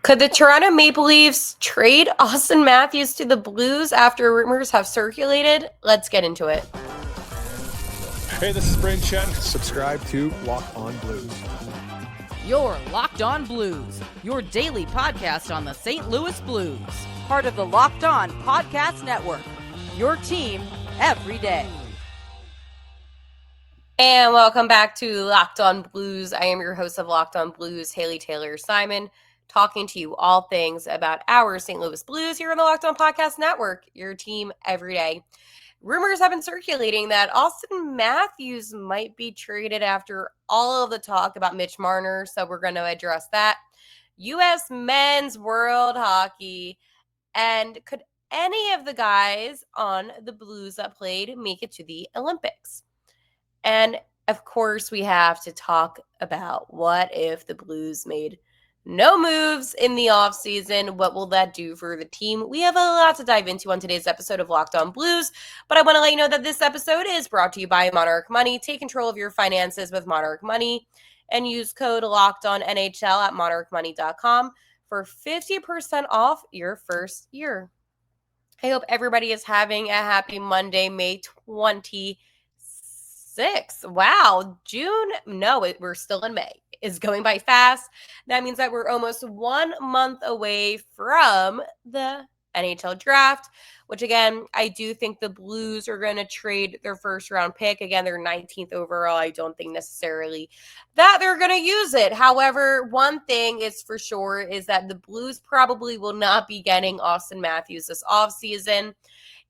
Could the Toronto Maple Leafs trade Auston Matthews to the Blues after rumors have circulated? Let's get into it. Hey, this is Brayden Chen. Subscribe to Locked On Blues. You're Locked On Blues, your daily podcast on the St. Louis Blues. Part of the Locked On Podcast Network, your team every day. And welcome back to Locked On Blues. I am your host of Locked On Blues, Haley Taylor Simon, talking to you all things about our St. Louis Blues here on the Locked On Podcast Network, your team every day. Rumors have been circulating that Auston Matthews might be traded after all of the talk about Mitch Marner, so we're going to address that. U.S. Men's World Hockey, and could any of the guys on the Blues that played make it to the Olympics? And, of course, we have to talk about what if the Blues made no moves in the offseason. What will that do for the team? We have a lot to dive into on today's episode of Locked On Blues, but I want to let you know that this episode is brought to you by Monarch Money. Take control of your finances with Monarch Money and use code LOCKEDONNHL at monarchmoney.com for 50% off your first year. I hope everybody is having a happy Monday, May 26th. Wow, June? No, we're still in May. Is going by fast. That means that we're almost 1 month away from the NHL draft, which again, I do think the Blues are going to trade their first round pick. Again, they're 19th overall. I don't think necessarily that they're going to use it. However, one thing is for sure is that the Blues probably will not be getting Auston Matthews this offseason.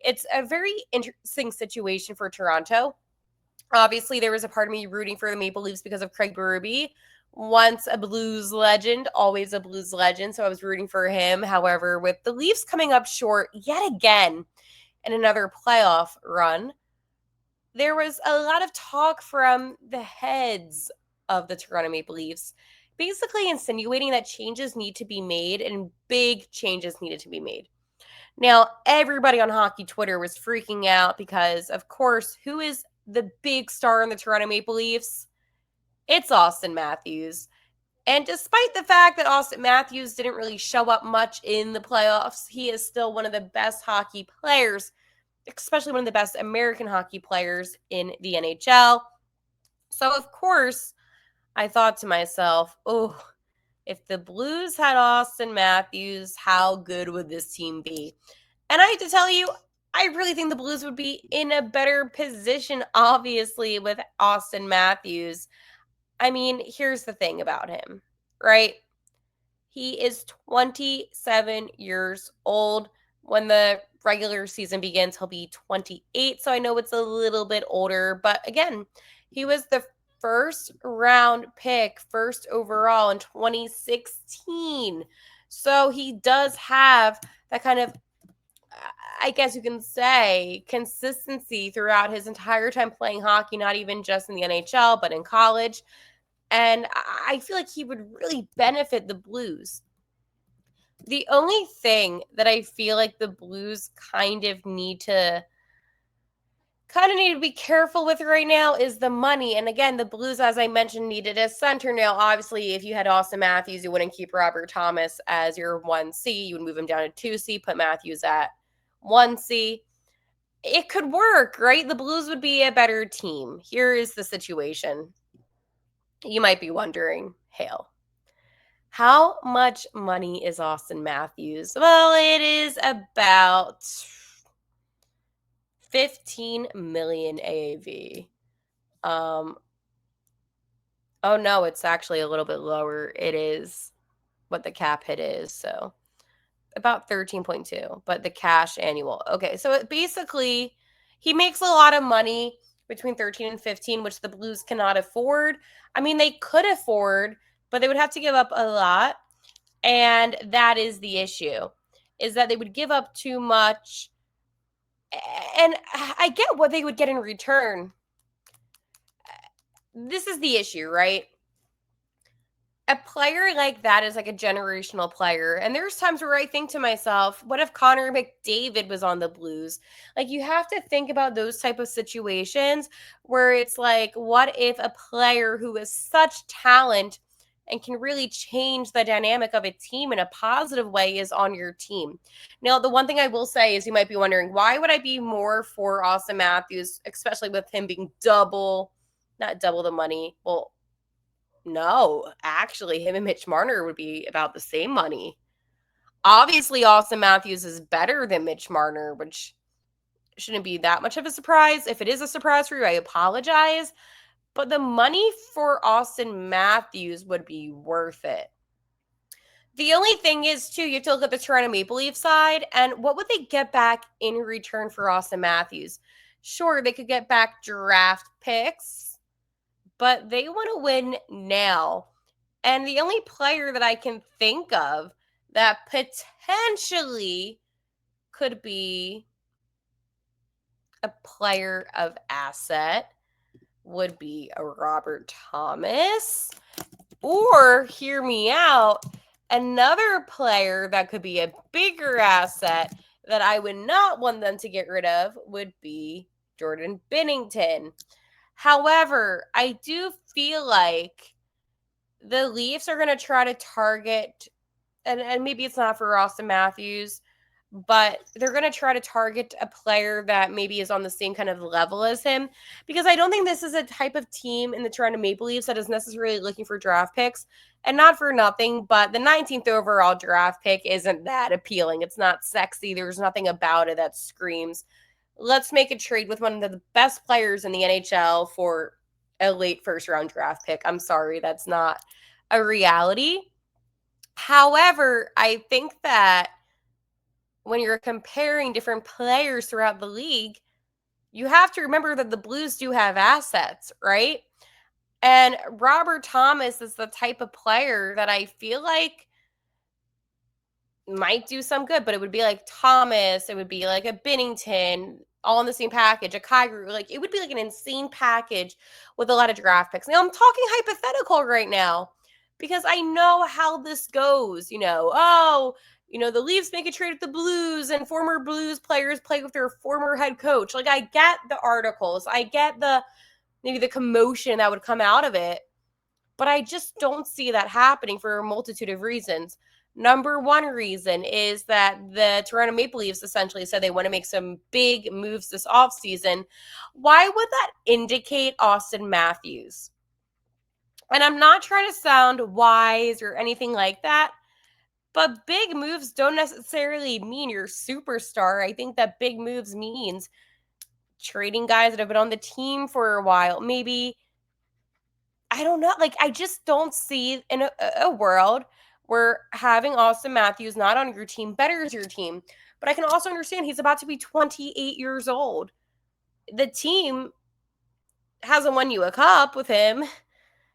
It's a very interesting situation for Toronto. Obviously, there was a part of me rooting for the Maple Leafs because of Craig Berube. Once a Blues legend, always a Blues legend, so I was rooting for him. However, with the Leafs coming up short yet again in another playoff run, there was a lot of talk from the heads of the Toronto Maple Leafs, basically insinuating that changes need to be made and big changes needed to be made. Now, everybody on hockey Twitter was freaking out because, of course, who is the big star in the Toronto Maple Leafs? It's Auston Matthews. And despite the fact that Auston Matthews didn't really show up much in the playoffs, he is still one of the best hockey players, especially one of the best American hockey players in the NHL. So, of course, I thought to myself, oh, if the Blues had Auston Matthews, how good would this team be? And I have to tell you, I really think the Blues would be in a better position, obviously, with Auston Matthews. I mean, here's the thing about him, right? He is 27 years old. When the regular season begins, he'll be 28. So I know it's a little bit older. But again, he was the first round pick, first overall in 2016. So he does have that kind of, I guess you can say, consistency throughout his entire time playing hockey, not even just in the NHL, but in college. And I feel like he would really benefit the Blues. The only thing that I feel like the Blues kind of need to be careful with right now is the money. And again, the Blues, as I mentioned, needed a center. Now, obviously, if you had Auston Matthews, you wouldn't keep Robert Thomas as your 1C. You would move him down to 2C, put Matthews at 1C. It could work, right? The Blues would be a better team. Here is the situation. You might be wondering, Hale, how much money is Auston Matthews? Well, it is about 15 million AAV. Oh no, it's actually a little bit lower. It is what the cap hit is, so about 13.2, but the cash annual. Okay, so it basically, he makes a lot of money between 13 and 15, which the Blues cannot afford. I mean, they could afford, but they would have to give up a lot. And that is the issue, is that they would give up too much. And I get what they would get in return. This is the issue, right? A player like that is like a generational player. And there's times where I think to myself, what if Connor McDavid was on the Blues? Like, you have to think about those type of situations where it's like, what if a player who is such talent and can really change the dynamic of a team in a positive way is on your team. Now, the one thing I will say is you might be wondering, why would I be more for Auston Matthews, especially with him being not double the money? Well, no, actually, him and Mitch Marner would be about the same money. Obviously, Auston Matthews is better than Mitch Marner, which shouldn't be that much of a surprise. If it is a surprise for you, I apologize. But the money for Auston Matthews would be worth it. The only thing is, too, you have to look at the Toronto Maple Leaf side, and what would they get back in return for Auston Matthews? Sure, they could get back draft picks, but they want to win now. And the only player that I can think of that potentially could be a player of asset would be a Robert Thomas, or hear me out, another player that could be a bigger asset that I would not want them to get rid of would be Jordan Binnington. However, I do feel like the Leafs are going to try to target, and maybe it's not for Auston Matthews, but they're going to try to target a player that maybe is on the same kind of level as him, because I don't think this is a type of team in the Toronto Maple Leafs that is necessarily looking for draft picks. And not for nothing, but the 19th overall draft pick isn't that appealing. It's not sexy. There's nothing about it that screams, let's make a trade with one of the best players in the NHL for a late first round draft pick. I'm sorry, that's not a reality. However, I think that when you're comparing different players throughout the league, you have to remember that the Blues do have assets, right? And Robert Thomas is the type of player that I feel like might do some good, but it would be like Thomas, it would be like a Binnington, all in the same package, a Kyrou. Like, it would be like an insane package with a lot of draft picks. Now, I'm talking hypothetical right now because I know how this goes. The Leafs make a trade with the Blues and former Blues players play with their former head coach. Like, I get the articles. I get maybe the commotion that would come out of it. But I just don't see that happening for a multitude of reasons. Number one reason is that the Toronto Maple Leafs essentially said they want to make some big moves this offseason. Why would that indicate Auston Matthews? And I'm not trying to sound wise or anything like that, but big moves don't necessarily mean you're superstar. I think that big moves means trading guys that have been on the team for a while. Maybe, I don't know. Like, I just don't see in a world where having Auston Matthews not on your team betters your team. But I can also understand he's about to be 28 years old. The team hasn't won you a cup with him.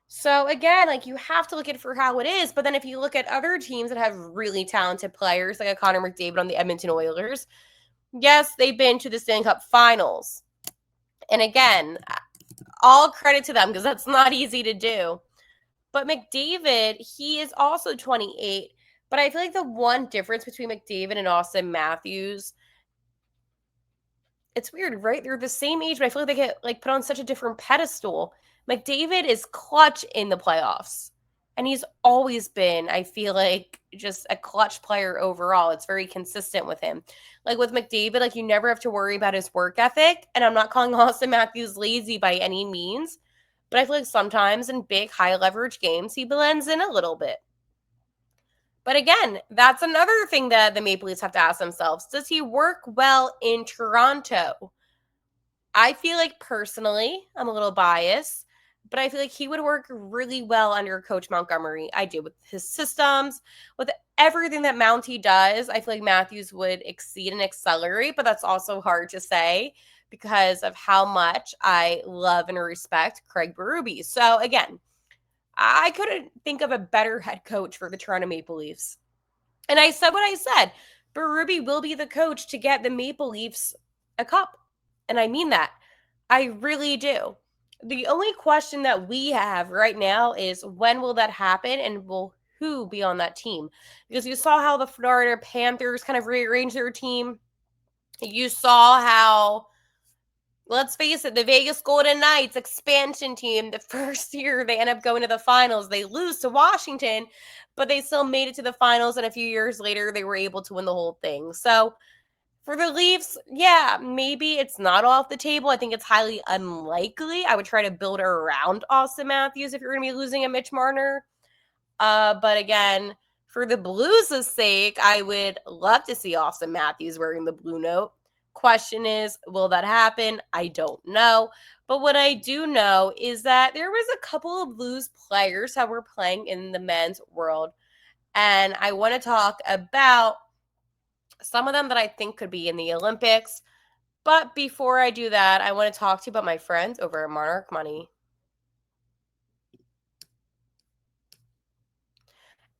So again, like, you have to look at it for how it is. But then if you look at other teams that have really talented players, like a Connor McDavid on the Edmonton Oilers, yes, they've been to the Stanley Cup Finals. And again, all credit to them because that's not easy to do. But McDavid, he is also 28. But I feel like the one difference between McDavid and Auston Matthews, it's weird, right? They're the same age, but I feel like they get put on such a different pedestal. McDavid is clutch in the playoffs. And he's always been, I feel like, just a clutch player overall. It's very consistent with him. Like with McDavid, you never have to worry about his work ethic. And I'm not calling Auston Matthews lazy by any means. But I feel like sometimes in big, high leverage games, he blends in a little bit. But again, that's another thing that the Maple Leafs have to ask themselves. Does he work well in Toronto? I feel like personally, I'm a little biased, but I feel like he would work really well under Coach Montgomery. I do, with his systems, with everything that Mountie does. I feel like Matthews would exceed and accelerate, but that's also hard to say because of how much I love and respect Craig Berube. So again, I couldn't think of a better head coach for the Toronto Maple Leafs. And I said what I said. Berube will be the coach to get the Maple Leafs a cup. And I mean that. I really do. The only question that we have right now is, when will that happen and will who be on that team? Because you saw how the Florida Panthers kind of rearranged their team. You saw how let's face it, the Vegas Golden Knights expansion team, the first year they end up going to the finals, they lose to Washington, but they still made it to the finals. And a few years later, they were able to win the whole thing. So for the Leafs, yeah, maybe it's not off the table. I think it's highly unlikely. I would try to build around Auston Matthews if you're going to be losing a Mitch Marner. But again, for the Blues' sake, I would love to see Auston Matthews wearing the blue note. Question is, will that happen? I don't know. But what I do know is that there was a couple of Blues players that were playing in the men's world. And I want to talk about some of them that I think could be in the Olympics. But before I do that, I want to talk to you about my friends over at Monarch Money.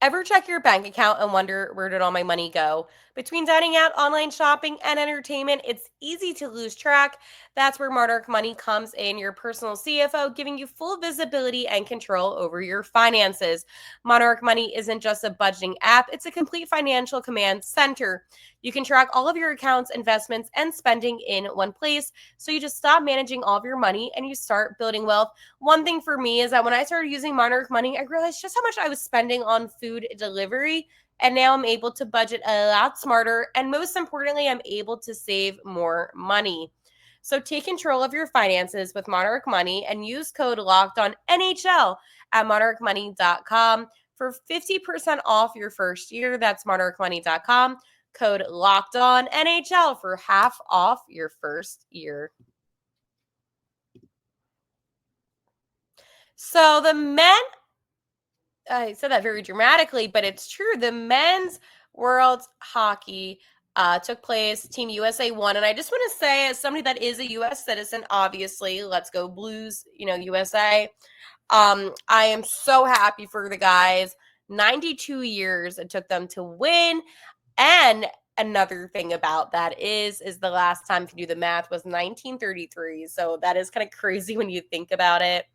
Ever check your bank account and wonder, where did all my money go? Between dining out, online shopping, and entertainment, it's easy to lose track. That's where Monarch Money comes in, your personal CFO, giving you full visibility and control over your finances. Monarch Money isn't just a budgeting app, it's a complete financial command center. You can track all of your accounts, investments, and spending in one place, so you just stop managing all of your money and you start building wealth. One thing for me is that when I started using Monarch Money, I realized just how much I was spending on food delivery. And now I'm able to budget a lot smarter. And most importantly, I'm able to save more money. So take control of your finances with Monarch Money and use code LOCKEDONNHL at monarchmoney.com for 50% off your first year. That's monarchmoney.com. Code LOCKEDONNHL for half off your first year. So the men, I said that very dramatically, but it's true. The men's World Hockey took place. Team USA won. And I just want to say, as somebody that is a U.S. citizen, obviously, let's go Blues, USA. I am so happy for the guys. 92 years it took them to win. And another thing about that is the last time, if you do the math, was 1933. So that is kind of crazy when you think about it.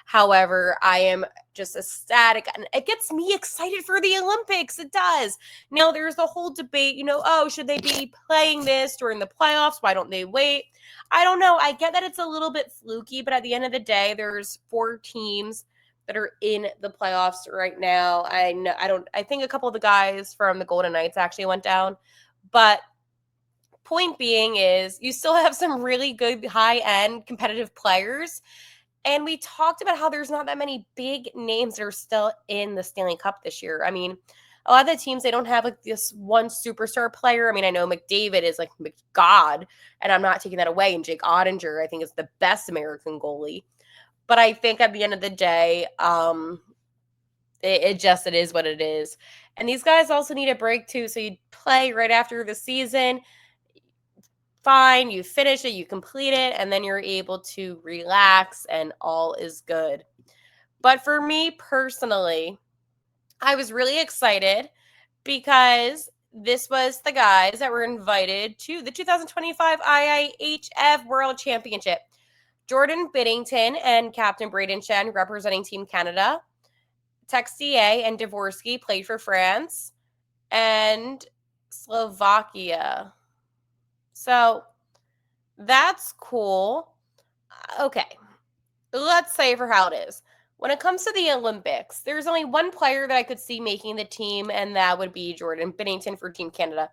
However, I am just ecstatic, and it gets me excited for the Olympics. It does. Now, there's the whole debate, oh, should they be playing this during the playoffs? Why don't they wait? I don't know. I get that it's a little bit fluky, but at the end of the day, there's 4 teams that are in the playoffs right now. I think a couple of the guys from the Golden Knights actually went down, but point being is you still have some really good high-end competitive players. And we talked about how there's not that many big names that are still in the Stanley Cup this year. I mean, a lot of the teams, they don't have like this one superstar player. I mean, I know McDavid is like God, and I'm not taking that away. And Jake Ottinger, I think, is the best American goalie. But I think at the end of the day, it is what it is. And these guys also need a break too. So you play right after the season. Fine, you finish it, you complete it, and then you're able to relax and all is good. But for me personally, I was really excited because this was the guys that were invited to the 2025 IIHF World Championship. Jordan Binnington and Captain Braden Chen representing Team Canada. Texier and Dvorsky played for France and Slovakia. So that's cool. Okay, let's say for how it is. When it comes to the Olympics, there's only one player that I could see making the team, and that would be Jordan Binnington for Team Canada.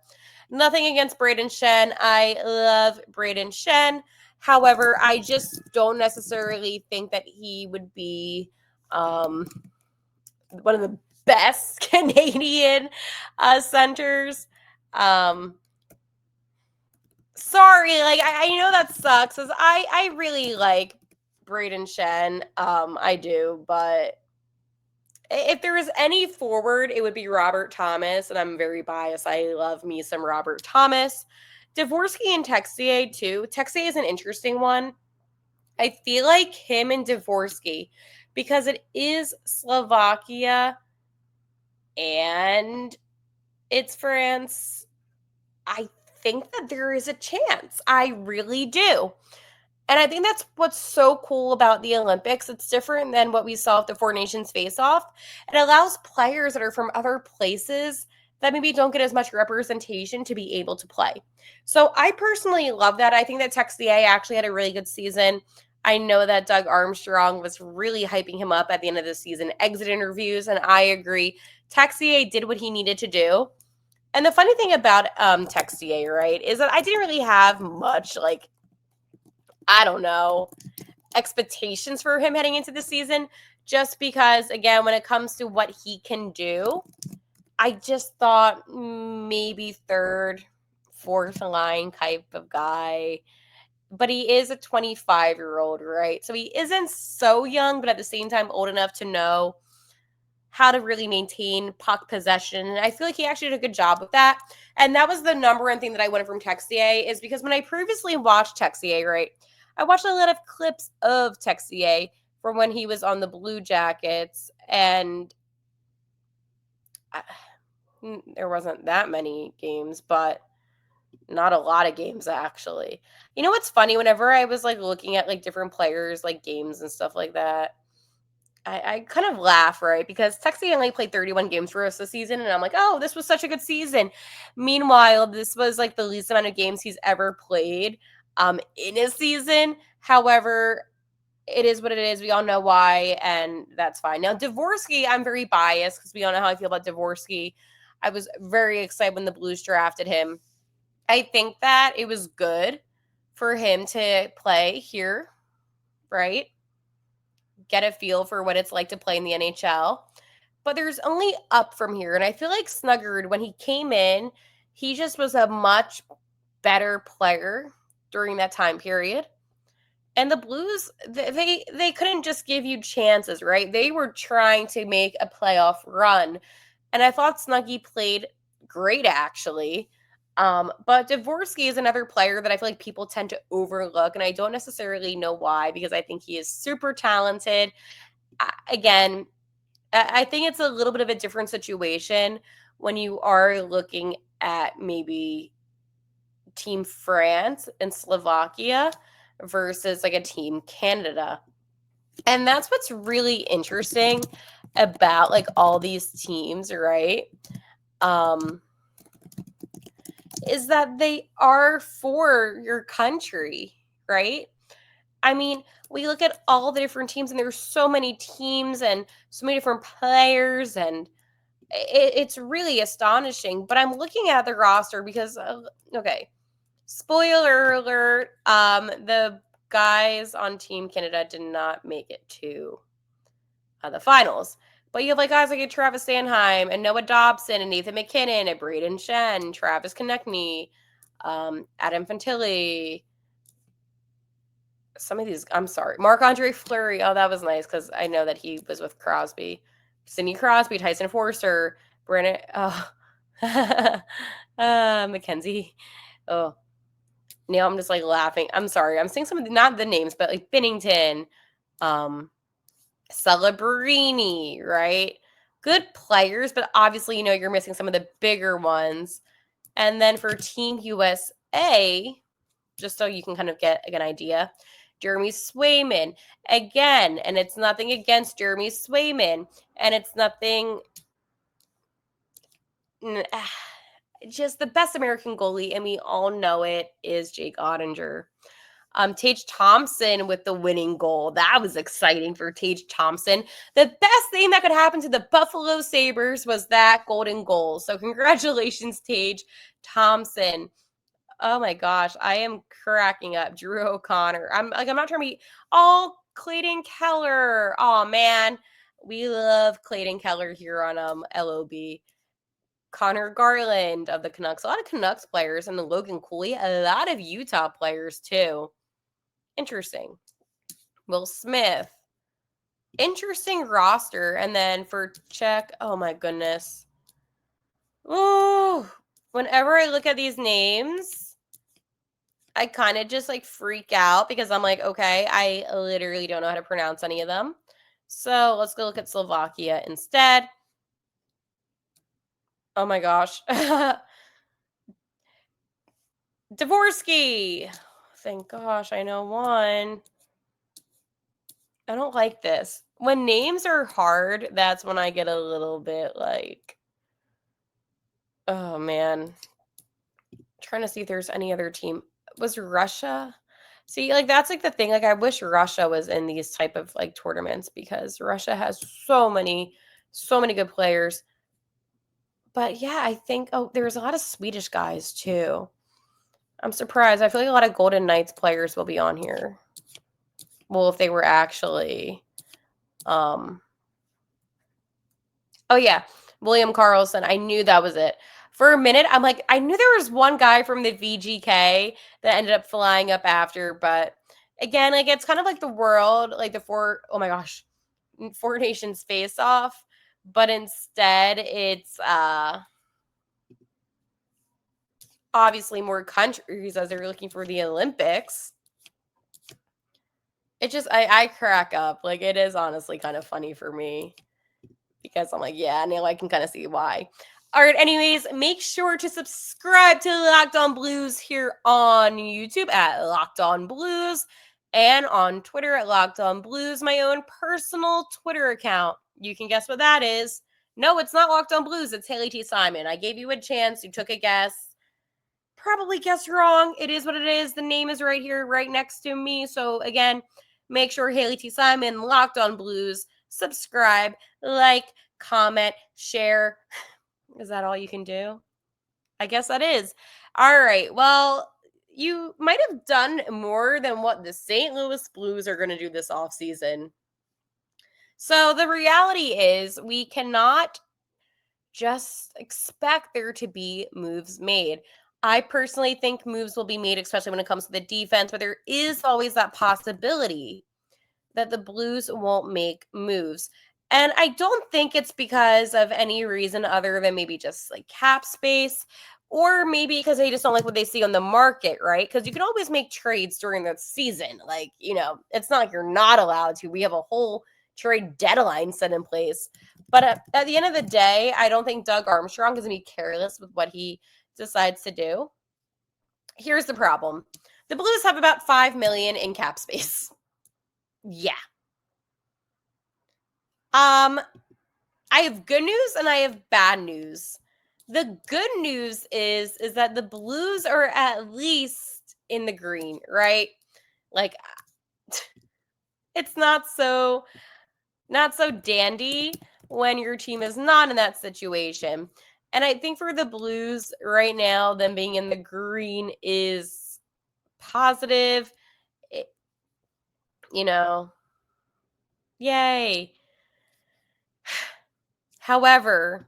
Nothing against Braden Shen. I love Braden Shen. However, I just don't necessarily think that he would be one of the best Canadian centers. Sorry, like I know that sucks, as I really like Braden Shen. I do, but if there was any forward, it would be Robert Thomas, and I'm very biased. I love me some Robert Thomas. Dvorsky and Texier too. Texier is an interesting one. I feel like him and Dvorsky, because it is Slovakia and it's France, I think that there is a chance. I really do. And I think that's what's so cool about the Olympics. It's different than what we saw at the Four Nations face-off. It allows players that are from other places that maybe don't get as much representation to be able to play. So I personally love that. I think that Texier actually had a really good season. I know that Doug Armstrong was really hyping him up at the end of the season exit interviews, and I agree. Texier did what he needed to do. And the funny thing about Texier, right, is that I didn't really have much, like, I don't know, expectations for him heading into the season, just because, again, when it comes to what he can do, I just thought maybe third, fourth line type of guy. But he is a 25-year-old, right? So he isn't so young, but at the same time old enough to know how to really maintain puck possession. And I feel like he actually did a good job with that. And that was the number one thing that I wanted from Texier, is because when I previously watched Texier, right, I watched a lot of clips of Texier from when he was on the Blue Jackets, and there wasn't that many games, but not a lot of games, actually. You know what's funny? Whenever I was, like, looking at, like, different players, like, games and stuff like that, I kind of laugh, right? Because Texie only played 31 games for us this season, and I'm like, oh, this was such a good season. Meanwhile, this was, like, the least amount of games he's ever played in a season. However, it is what it is. We all know why, and that's fine. Now, Dvorsky, I'm very biased because we all know how I feel about Dvorsky. I was very excited when the Blues drafted him. I think that it was good for him to play here, right? Get a feel for what it's like to play in the NHL. But there's only up from here. And I feel like Snuggard, when he came in, he just was a much better player during that time period. And the Blues, they couldn't just give you chances, right? They were trying to make a playoff run. And I thought Snuggie played great, actually. But Dvorsky is another player that I feel like people tend to overlook, and I don't necessarily know why, because I think he is super talented. Again, I think it's a little bit of a different situation when you are looking at maybe Team France and Slovakia versus like a Team Canada. And that's what's really interesting about like all these teams, right? Is that they are for your country, right? I mean, we look at all the different teams, and there's so many teams and so many different players, and it's really astonishing. But I'm looking at the roster because, okay, spoiler alert, the guys on Team Canada did not make it to the finals. But you have like guys like Travis Sanheim and Noah Dobson and Nathan McKinnon and Braden Shen, Travis Konechny, Adam Fantilli. Some of these, I'm sorry. Marc-Andre Fleury. Oh, that was nice because I know that he was with Crosby. Sidney Crosby, Tyson Forster, Brandon. Oh, Mackenzie. Oh, now I'm just like laughing. I'm sorry. I'm saying some of the, not the names, but like Binnington, Celebrini, right? Good players, but obviously, you know, you're missing some of the bigger ones. And then for Team USA, just so you can kind of get an idea, Jeremy Swayman, again, and it's nothing against Jeremy Swayman, and it's nothing, just the best American goalie, and we all know it, is Jake Ottinger. Tage Thompson with the winning goal. That was exciting for Tage Thompson. The best thing that could happen to the Buffalo Sabres was that golden goal. So congratulations, Tage Thompson. Oh my gosh, I am cracking up. Drew O'Connor. I'm not trying to be Clayton Keller. Oh man, we love Clayton Keller here on LOB. Connor Garland of the Canucks. A lot of Canucks players, and the Logan Cooley. A lot of Utah players too. Interesting. Will Smith. Interesting roster. And then for Czech, oh my goodness. Oh, whenever I look at these names, I kind of just like freak out because I'm like, okay, I literally don't know how to pronounce any of them. So let's go look at Slovakia instead. Oh my gosh. Dvorsky. Thank gosh, I know one. I don't like this. When names are hard, that's when I get a little bit like, Oh, man. Trying to see if there's any other team. Was Russia? See, like, that's, like, the thing, like, I wish Russia was in these type of, like, tournaments because Russia has so many good players. But, yeah, I think there's a lot of Swedish guys, too. I'm surprised. I feel like a lot of Golden Knights players will be on here. Well, if they were actually, oh, yeah, William Karlsson. I knew that was it. For a minute, I'm like, I knew there was one guy from the VGK that ended up flying up after, but again, like, it's kind of like the world, like oh my gosh, Four Nations face off, but instead it's obviously more countries as they're looking for the Olympics. It just, I crack up. Like, it is honestly kind of funny for me because I'm like, yeah, now I can kind of see why. All right, anyways, make sure to subscribe to Locked On Blues here on YouTube at Locked On Blues and on Twitter at Locked On Blues, my own personal Twitter account. You can guess what that is. No, it's not Locked On Blues. It's Haley T. Simon. I gave you a chance. You took a guess. Probably guessed wrong. It is what it is. The name is right here, right next to me. So, again, make sure Haley T. Simon, Locked On Blues, subscribe, like, comment, share. Is that all you can do? I guess that is. All right. Well, you might have done more than what the St. Louis Blues are going to do this offseason. So the reality is we cannot just expect there to be moves made. I personally think moves will be made, especially when it comes to the defense, but there is always that possibility that the Blues won't make moves. And I don't think it's because of any reason other than maybe just like cap space or maybe because they just don't like what they see on the market, right? Because you can always make trades during the season. Like, it's not like you're not allowed to. We have a whole trade deadline set in place. But at the end of the day, I don't think Doug Armstrong is going to be careless with what he decides to do. Here's the problem. The Blues have about $5 million in cap space. Yeah. I have good news and I have bad news. The good news is that the Blues are at least in the green, right? Like, it's not so dandy when your team is not in that situation. And I think for the Blues right now, them being in the green is positive. Yay. However,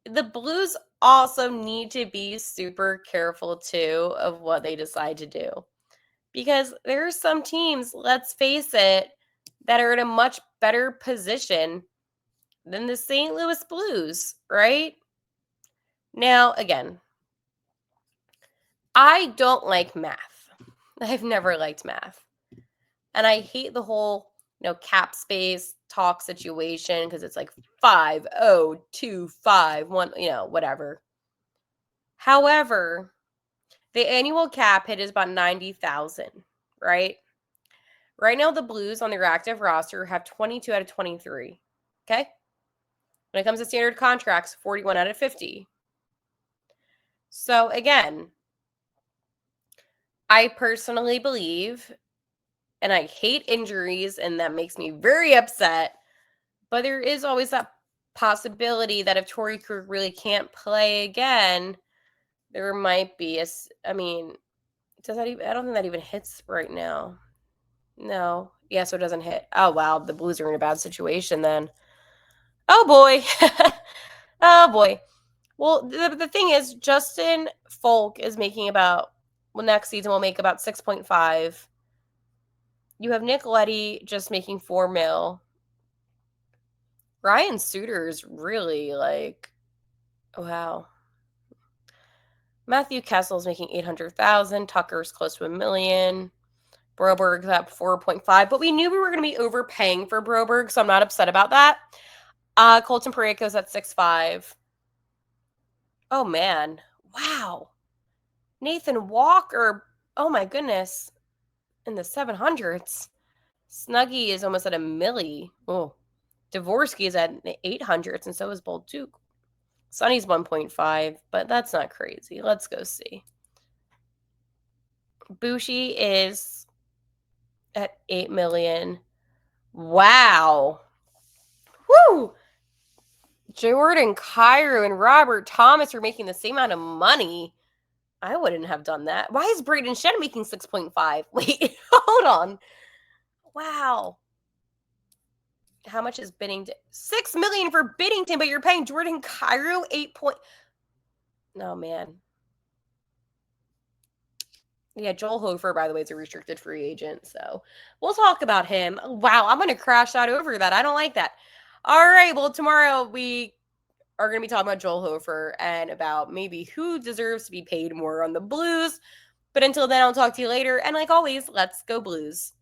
the Blues also need to be super careful too of what they decide to do. Because there are some teams, let's face it, that are in a much better position than the St. Louis Blues, right? Now, again, I don't like math. I've never liked math. And I hate the whole, cap space talk situation because it's like 5, 0, 2, 5, 1, whatever. However, the annual cap hit is about 90,000, right? Right now, the Blues on their active roster have 22 out of 23. Okay? When it comes to standard contracts, 41 out of 50. So again, I personally believe, and I hate injuries, and that makes me very upset, but there is always that possibility that if Torrey Krug really can't play again, there might be does that even, I don't think that even hits right now. No. Yeah, so it doesn't hit. Oh, wow. The Blues are in a bad situation then. Oh, boy. Oh, boy. Well, the thing is, Justin Folk is making next season will make about 6.5. You have Nick Leddy just making $4 million. Ryan Suter's really wow. Matthew Kessel's making $800,000. Tucker's close to $1 million. Broberg's at 4.5, but we knew we were going to be overpaying for Broberg, so I'm not upset about that. Colton Parayko's at 6.5. Oh, man. Wow. Nathan Walker, oh my goodness, in the 700s. Snuggie is almost at $1 million. Oh, Dvorsky is at the 800s, and so is Bolduc. Sonny's 1.5, but that's not crazy. Let's go see. Bushi is at 8 million. Wow. Woo! Jordan Cairo and Robert Thomas are making the same amount of money. I wouldn't have done that. Why is Braden Shen making 6.5? Wait, hold on. Wow. How much is Biddington? 6 million for Biddington, but you're paying Jordan Cairo 8 point. No, man. Yeah, Joel Hofer, by the way, is a restricted free agent, so we'll talk about him. Wow, I'm going to crash out over that. I don't like that. All right, well, tomorrow we are going to be talking about Joel Hofer and about maybe who deserves to be paid more on the Blues. But until then, I'll talk to you later. And like always, let's go Blues.